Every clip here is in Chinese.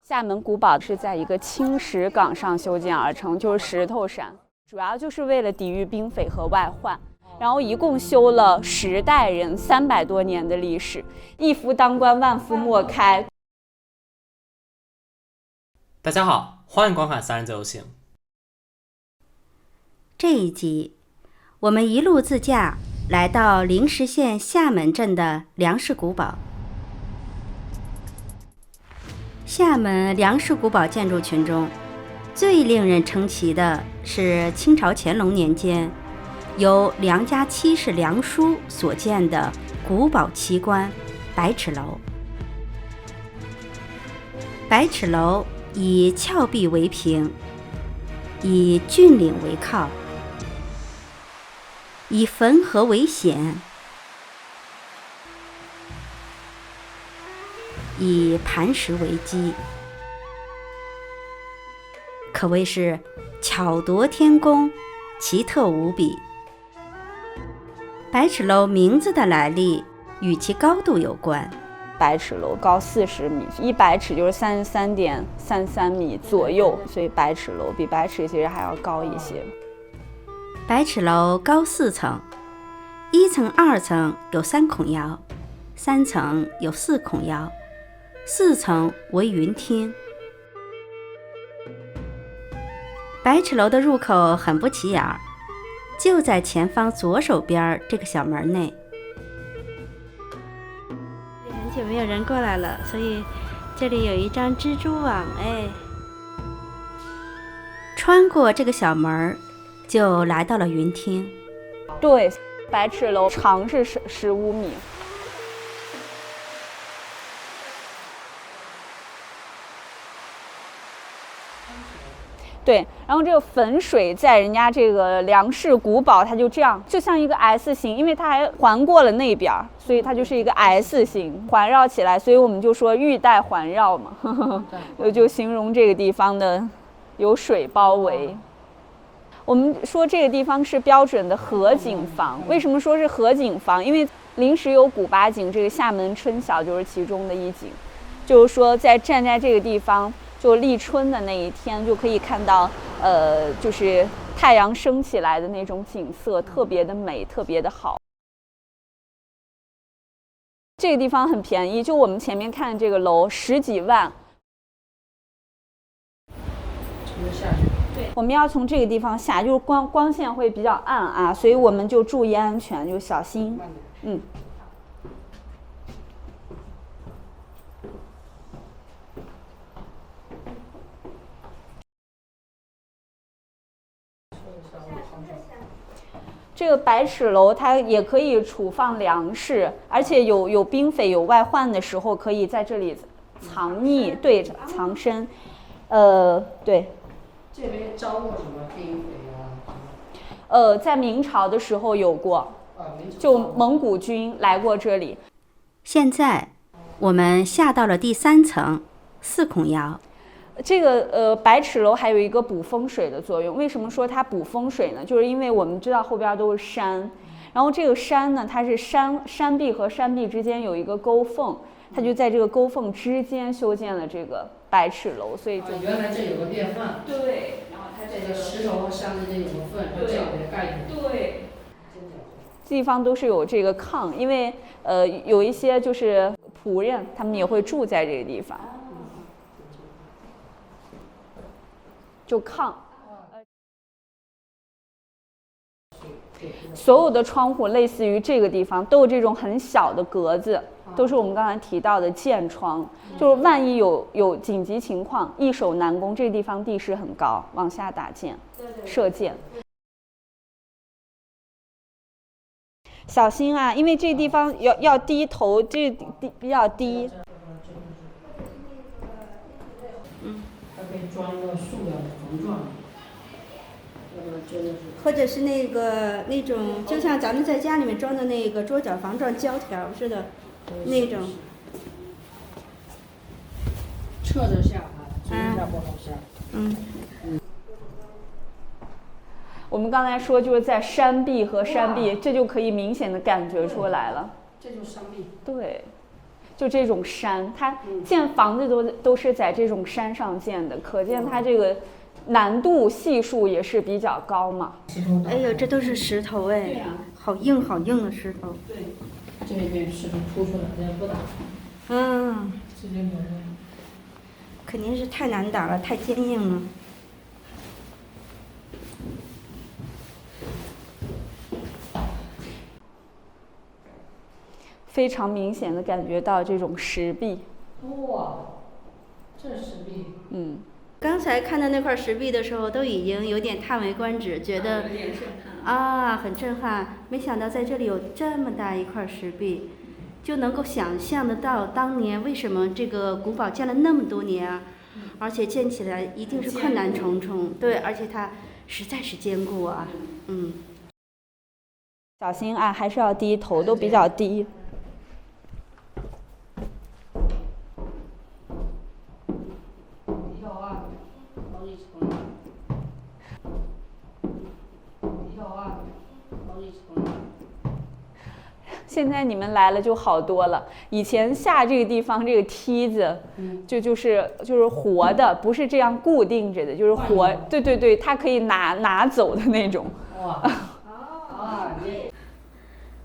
厦门古堡是在一个青石岗上修建而成，就是石头山，主要就是为了抵御兵匪和外患。然后一共修了10代人，300多年的历史。一夫当关，万夫莫开。大家好，欢迎观看《三人自由行》。这一集，我们一路自驾来到灵石县厦门镇的梁氏古堡。厦门梁氏古堡建筑群中，最令人称奇的是清朝乾隆年间由梁家七世梁叔所建的古堡奇观百尺楼。百尺楼以峭壁为平，以峻岭为靠，以汾河为险，以磐石为基，可谓是巧夺天工，奇特无比。百尺楼名字的来历与其高度有关。百尺楼高40米，100尺就是33.33米左右，所以百尺楼比百尺其实还要高一些。百尺楼高4层，1层、2层有3孔窑，3层有4孔窑，4层为云厅。百尺楼的入口很不起眼，就在前方左手边这个小门内。很久没有人过来了，所以这里有一张蜘蛛网，穿过这个小门就来到了云厅。对，百尺楼长是15米。对，然后这个汾水在人家这个梁氏古堡，它就这样，就像一个 S 型，因为它还环过了那边，所以它就是一个 S 型环绕起来，所以我们就说玉带环绕嘛，就形容这个地方的有水包围。我们说这个地方是标准的合景房，为什么说是合景房？因为临时有古八景，这个厦门春晓就是其中的一景，就是说站在这个地方。就立春的那一天，就可以看到，就是太阳升起来的那种景色，特别的美，特别的好。这个地方很便宜，就我们前面看的这个楼10几万。对，我们要从这个地方下，就是光线会比较暗啊，所以我们就注意安全，就小心。这个百尺楼它也可以储放粮食，而且有兵匪有外患的时候，可以在这里藏匿，对，藏身。对。这边招过什么兵匪啊？在明朝的时候有过，就蒙古军来过这里。现在我们下到了第3层4孔窑。这个百尺楼还有一个补风水的作用。为什么说它补风水呢？就是因为我们知道后边都是山，然后这个山呢，它是山壁和山壁之间有一个沟缝，它就在这个沟缝之间修建了这个百尺楼，所以就原来这有个变范。对，然后它这个石头和山之间有个缝，这样的概念。对。地方都是有这个炕，因为有一些就是仆人，他们也会住在这个地方。就炕，所有的窗户类似于这个地方都有这种很小的格子，都是我们刚才提到的箭窗，就是万一有紧急情况，易守难攻。这个地方地势很高，往下打箭、射箭，小心啊！因为这个地方要低头，这比较低。它可以装一个塑料的防撞，或者是那种，就像咱们在家里面装的那个桌角防撞胶条似的，那种。侧着下直下不好下。我们刚才说就是在山壁和山壁，这就可以明显的感觉出来了。这就是山壁。对。就这种山，它建房子都是在这种山上建的，可见它这个难度系数也是比较高嘛。哎呦，这都是石头哎，对啊，好硬好硬的石头。对，这边石头凸出来，这不打，嗯，直接抹上。肯定是太难打了，太坚硬了。非常明显的感觉到这种石壁。哇，这是石壁。嗯。刚才看到那块石壁的时候，都已经有点叹为观止，觉得很震撼。没想到在这里有这么大一块石壁，就能够想象得到当年为什么这个古堡建了那么多年啊，而且建起来一定是困难重重。对，而且它实在是坚固啊。嗯。小心啊，还是要低头，都比较低。现在你们来了就好多了。以前下这个地方这个梯子，就是活的，不是这样固定着的，就是活。对对对，它可以拿走的那种。哇！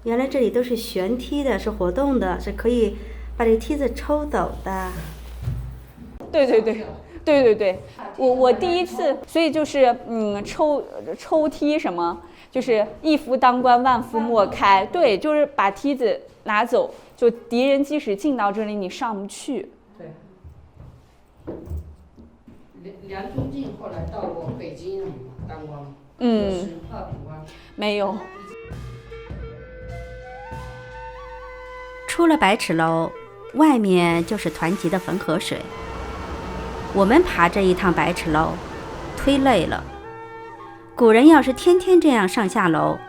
原来这里都是旋梯的，是活动的，是可以把这个梯子抽走的。对对对。对对对，我第一次，所以就是抽梯什么，就是一夫当关万夫莫开，对，就是把梯子拿走，就敌人即使进到这里，你上不去。对。梁宗进后来到过北京当官吗？就是怕平官。没有。出了百尺楼，外面就是湍急的汾河水。我们爬这一趟百尺楼，忒累了。古人要是天天这样上下楼，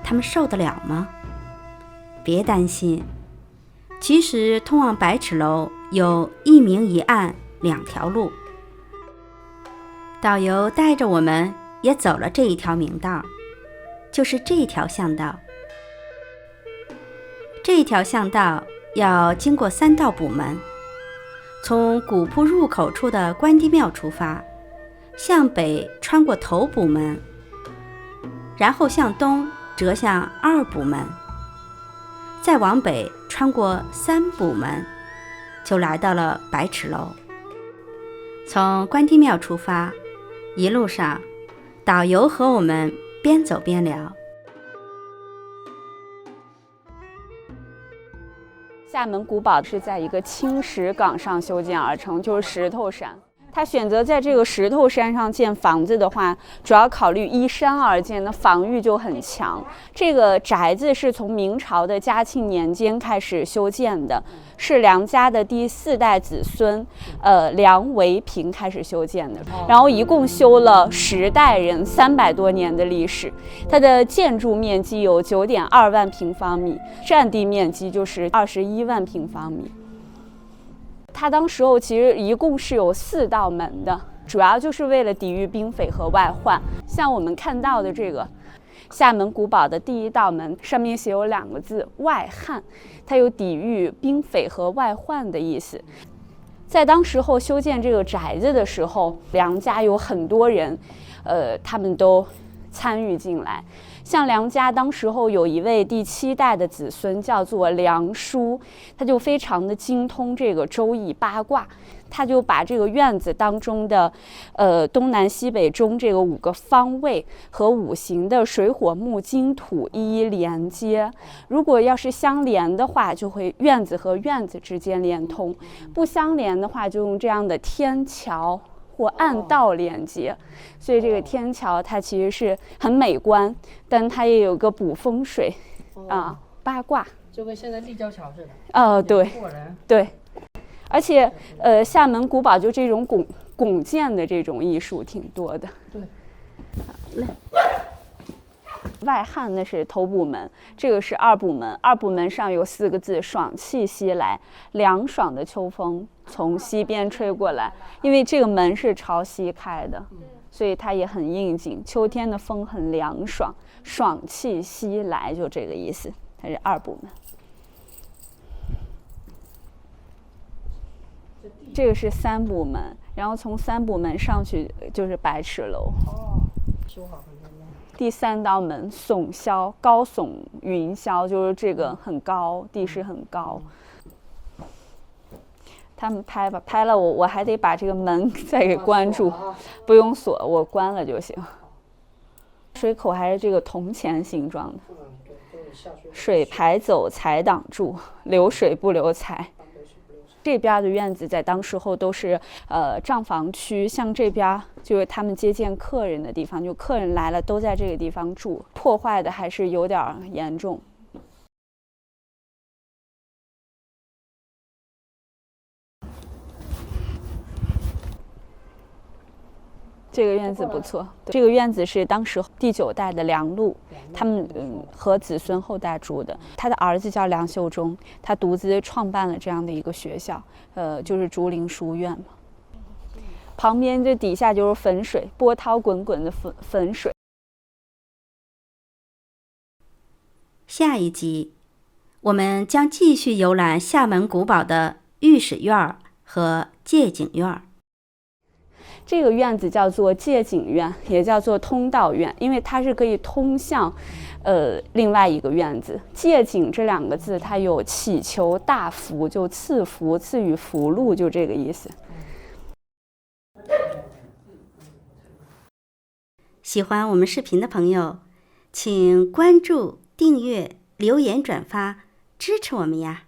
他们受得了吗？别担心，其实通往百尺楼有一明一暗两条路。导游带着我们也走了这一条明道，就是这条巷道。这条巷道要经过3道补门。从古铺入口处的关帝庙出发，向北穿过头补门，然后向东折向2补门，再往北穿过3补门，就来到了百尺楼。从关帝庙出发，一路上导游和我们边走边聊。厦门古堡是在一个青石岗上修建而成，就是石头山。他选择在这个石头山上建房子的话，主要考虑依山而建，那防御就很强。这个宅子是从明朝的嘉庆年间开始修建的，是梁家的第4代子孙，梁维平开始修建的。然后一共修了10代人，300多年的历史。它的建筑面积有9.2万平方米，占地面积就是21万平方米。它当时候其实一共是有4道门的，主要就是为了抵御兵匪和外患。像我们看到的这个厦门古堡的第1道门，上面写有2个字“外汉”，它有抵御兵匪和外患的意思。在当时候修建这个宅子的时候，梁家有很多人，他们都参与进来。像梁家当时候有一位第7代的子孙叫做梁叔，他就非常的精通这个周易八卦，他就把这个院子当中的东南西北中这个5个方位和5行的水火木金土一一连接，如果要是相连的话，就会院子和院子之间连通；不相连的话，就用这样的天桥或暗道连接。所以这个天桥它其实是很美观，但它也有个补风水八卦，就跟现在立交桥似的。对对，而且厦门古堡就这种拱建的这种艺术挺多的。对，外汉那是头补门，这个是2补门。2补门上有4个字“爽气西来”，凉爽的秋风从西边吹过来。因为这个门是朝西开的，所以它也很应景。秋天的风很凉爽，爽气西来就这个意思。它是2补门。这个是三补门，然后从三补门上去就是百尺楼。修好很多年。第3道门耸霄，高耸云霄，就是这个很高，地势很高。他们拍吧，拍了我还得把这个门再给关住，不用锁，我关了就行。水口还是这个铜钱形状的，水排走，财挡住，流水不流财。这边的院子在当时候都是账房区，像这边就是他们接见客人的地方，就客人来了都在这个地方住，破坏的还是有点严重。这个院子不错，这个院子是当时第9代的梁禄，他们和子孙后代住的。他的儿子叫梁秀忠，他独自创办了这样的一个学校，就是竹林书院嘛。旁边这底下就是汾水，波涛滚滚的汾水。下一集，我们将继续游览厦门古堡的御史院和借景院。这个院子叫做借景院，也叫做通道院，因为它是可以通向另外一个院子。借景这2个字它有祈求大福，就赐福，赐予福禄，就这个意思。喜欢我们视频的朋友，请关注、订阅、留言、转发，支持我们呀！